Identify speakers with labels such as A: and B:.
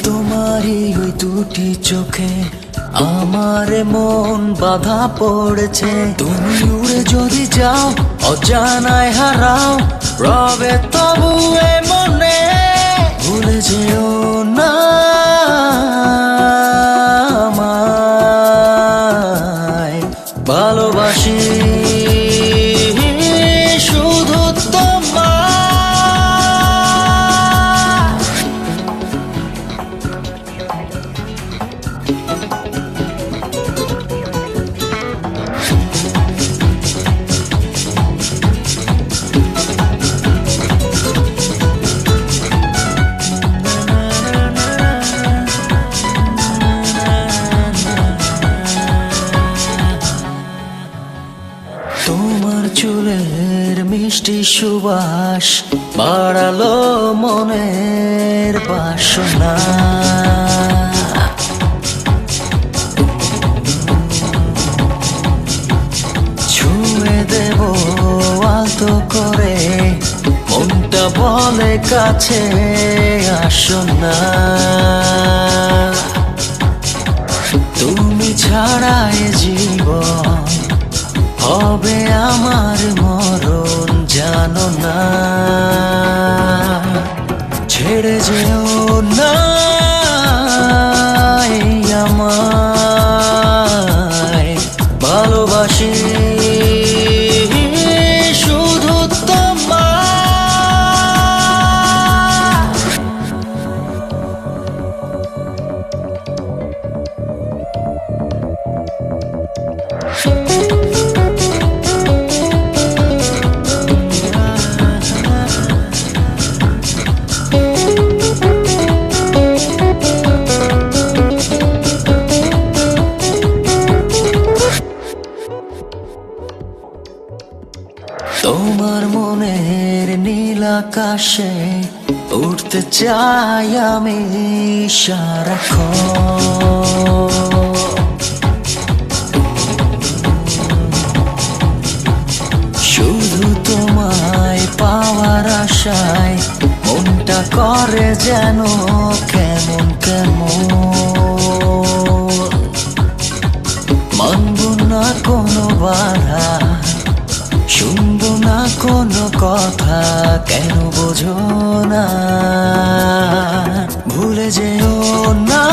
A: তোমারই ওই দুটি চোখে আমার মন বাধা পড়েছে। তুমি উড়ে যদি যাও, অজানায় হারাও, রবে তবু এ মনে। ভুলে যেও না আমায়, ভালোবাসি শুধু তোমায়। তোমার চুলের মিষ্টি সুবাস বাড়ালো মনের বাসনা। ছুঁয়ে দেব আলতো করে, মনটা বলে কাছে আসো না। তুমি ছাড়া এ জীবন হবে আমার মরণ, জানো না। ছেড়ে যেও না আমায়, ভালোবাসি শুধু তোমায়। তোমার মনের নীল আকাশে উঠতে চাই আমি সারাক্ষণ। শুধু তোমায় পাওয়ার আশায় মনটা করে যেন কেমন কেমন। মানব না কোনো বাধা, শুনবো না কোনো কথা, কেন বোঝো না। ভুলে যেও না